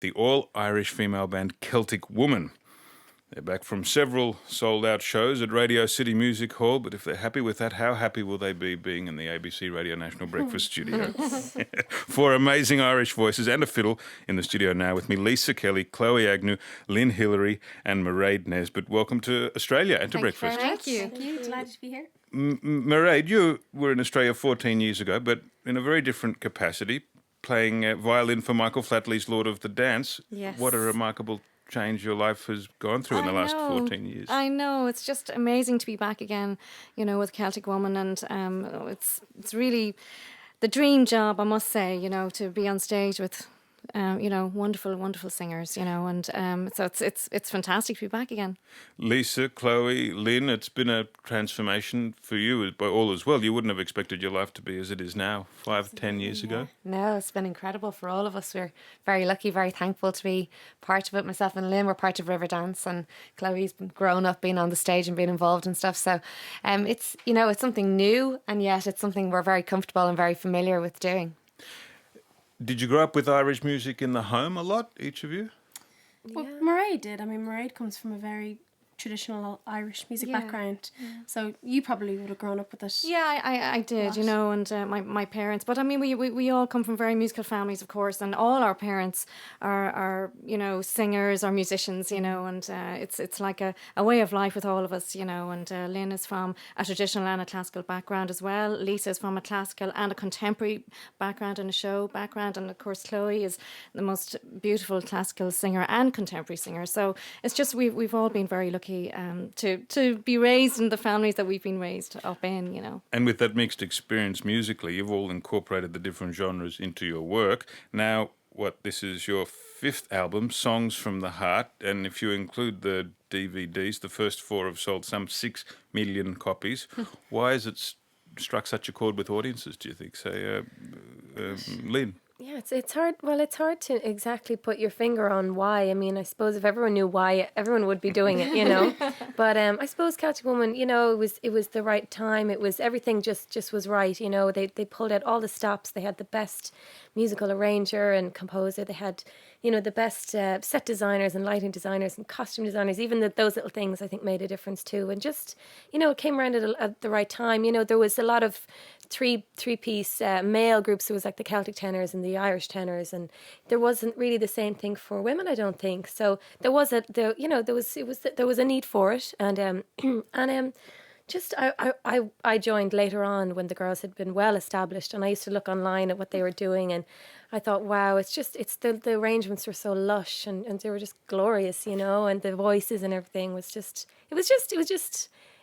the all-Irish female band Celtic Woman. They're back from several sold-out shows at Radio City Music Hall, but if they're happy with that, how happy will they be being in the ABC Radio National Breakfast Studio? Four amazing Irish voices and a fiddle in the studio now with me, Lisa Kelly, Chloe Agnew, Lynn Hillary and Mairead Nesbitt. Welcome to Australia and to Breakfast. Thank you. Delighted to be here. Mairead, you were in Australia 14 years ago, but in a very different capacity, playing violin for Michael Flatley's Lord of the Dance. Yes. What a remarkable change your life has gone through in the last 14 years. I know, it's just amazing to be back again, you know, with Celtic Woman, and it's really the dream job, I must say, you know, to be on stage with wonderful singers, you know, and so it's fantastic to be back again. Lisa, Chloe, Lynn, it's been a transformation for you by all as well. You wouldn't have expected your life to be as it is now 10 years ago. No, it's been incredible for all of us. We're very lucky, very thankful to be part of it. Myself and Lynn were part of Riverdance, and Chloe's grown up being on the stage and being involved and stuff. So it's something new, and yet it's something we're very comfortable and very familiar with doing. Did you grow up with Irish music in the home a lot, each of you? Well, Mairead did. I mean, Mairead comes from a very traditional Irish music background, so you probably would have grown up with it. Yeah, I did, you know, and my parents. But I mean, we all come from very musical families, of course, and all our parents are you know, singers or musicians, you know, and it's like a way of life with all of us, you know. And Lynn is from a traditional and a classical background as well. Lisa is from a classical and a contemporary background and a show background, and of course Chloe is the most beautiful classical singer and contemporary singer. So it's just we've all been very lucky to be raised in the families that we've been raised up in, you know. And with that mixed experience musically, you've all incorporated the different genres into your work. Now, this is your fifth album, Songs from the Heart, and if you include the DVDs, the first four have sold some 6 million copies. Why has it struck such a chord with audiences, do you think? Say, Lynn? Yeah, it's hard. Well, it's hard to exactly put your finger on why. I mean, I suppose if everyone knew why, everyone would be doing it, you know. But I suppose Celtic Woman, you know, it was the right time. It was everything just was right, you know. They pulled out all the stops. They had the best musical arranger and composer. They had, you know, the best set designers and lighting designers and costume designers. Even those little things, I think, made a difference too. And just, you know, it came around at the right time. You know, there was a lot of three-piece male groups. There was like the Celtic tenors and the Irish tenors, and there wasn't really the same thing for women, I don't think. So there was a need for it, and just I joined later on when the girls had been well established, and I used to look online at what they were doing, and I thought, wow, it's the arrangements were so lush, and they were just glorious, you know, and the voices and everything was just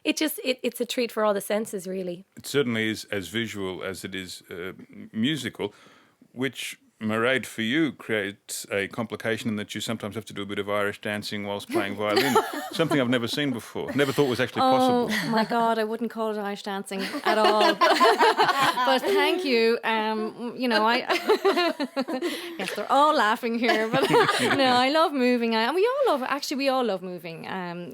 it's a treat for all the senses, really. It certainly is as visual as it is musical, which, Mairead, for you creates a complication in that you sometimes have to do a bit of Irish dancing whilst playing violin. Something I've never seen before. Never thought was actually possible. Oh my God, I wouldn't call it Irish dancing at all. But thank you. You know, yes, they're all laughing here, but no, I love moving. And we all love moving.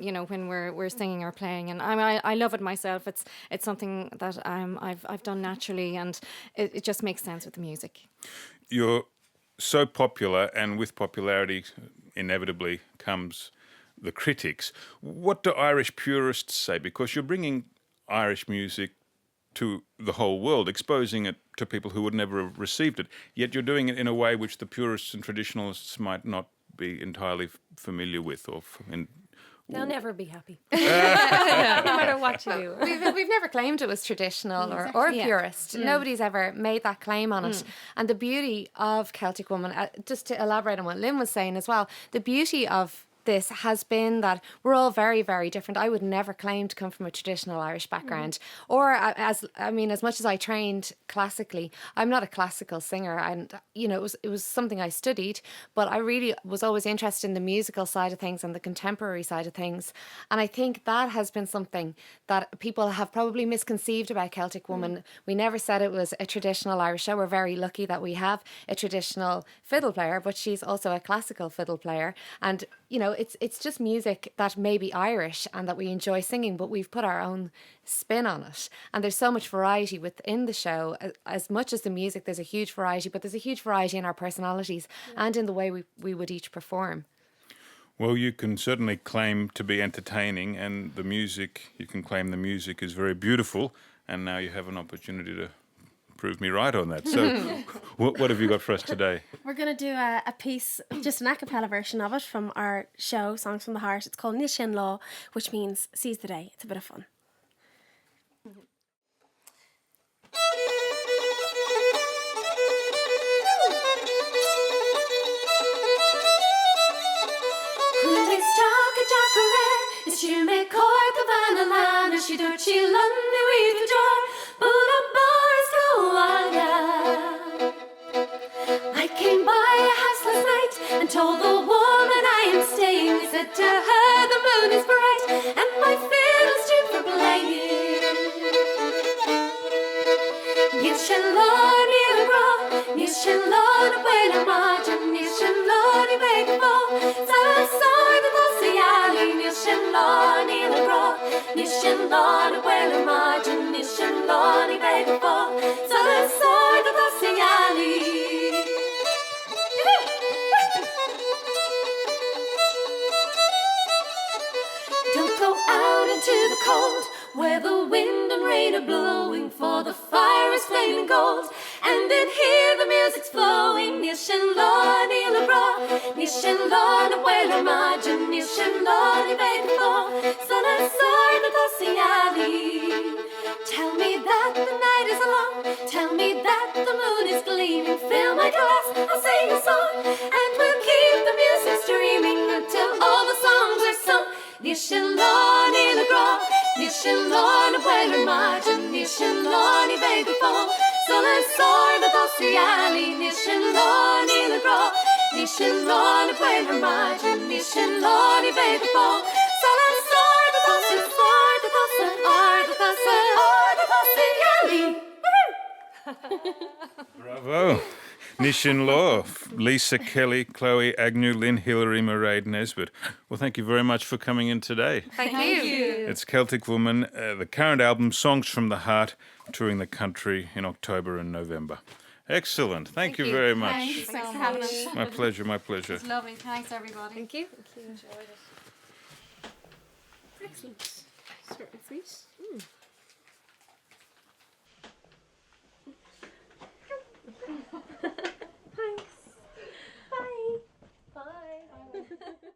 You know, when we're singing or playing, and I love it myself. It's something that I've done naturally, and it just makes sense with the music. You're so popular, and with popularity inevitably comes the critics. What do Irish purists say? Because you're bringing Irish music to the whole world, exposing it to people who would never have received it, yet you're doing it in a way which the purists and traditionalists might not be entirely familiar with. They'll never be happy, no matter what you do. We've never claimed it was traditional or purist. Nobody's ever made that claim on it. And the beauty of Celtic Woman, just to elaborate on what Lynn was saying as well, the beauty of this has been that we're all very, very different. I would never claim to come from a traditional Irish background, or as much as I trained classically, I'm not a classical singer, and you know it was something I studied, but I really was always interested in the musical side of things and the contemporary side of things, and I think that has been something that people have probably misconceived about Celtic Woman. We never said it was a traditional Irish show. We're very lucky that we have a traditional fiddle player, but she's also a classical fiddle player, and you know it's just music that may be Irish and that we enjoy singing, but we've put our own spin on it. And there's so much variety within the show. As much as the music, there's a huge variety, but there's a huge variety in our personalities and in the way we would each perform. Well, you can certainly claim to be entertaining, and you can claim the music is very beautiful, and now you have an opportunity to prove me right on that. So what have you got for us today? We're going to do a piece, just an a cappella version of it from our show, Songs from the Heart. It's called Níl Sé'n Lá, which means Seize the Day. It's a bit of fun. I came by a house last night and told the woman I am staying. I said to her, the moon is bright and my fiddle's tuned for playing. Níl Sé'n Lá, níl gra, níl Sé'n Lá na bhfuil margin, níl Sé'n Lá ní bheith fó. Sa side of the alley, níl Sé'n Lá, níl gra, níl Sé'n Lá na bhfuil margin, níl Sé'n Lá ní bheith fó. Sa side of the alley. Don't go out into the cold, where the wind and rain are blowing, for the fire is flaming gold, and in here the music's flowing. Níl Sé'n Lá, níl bra, níl Sé'n Lá na bhfuil margin, níl Sé'n Lá ní bheith fó. Sun aside the glossy alley. Tell me that the night is long, tell me that the moon is gleaming. Fill my glass, I'll sing a song, and we'll keep the music streaming until all the songs are sung. Níl Sé'n Lá, níl gra, níl Sé'n Lá na bhfuil margin, níl Sé'n Lá ní bheith fó. Sun aside the glossy alley. Níl Sé'n Lá, níl gra, níl Sé'n Lá na bhfuil margin, níl Sé'n Lá ní bheith fó. Sun aside the glossy alley. Bravo. Níl Sé'n Lá, Lisa Kelly, Chloe Agnew, Lynn Hillary, Mairead Nesbitt. Well, thank you very much for coming in today. Thank you. It's Celtic Woman, the current album, Songs from the Heart, touring the country in October and November. Excellent. Thank you very much. Thanks for having us. My pleasure, my pleasure. It's lovely. Thanks, everybody. Thank you. Enjoyed it. Excellent. Short and sweet. Thanks. Bye. Bye.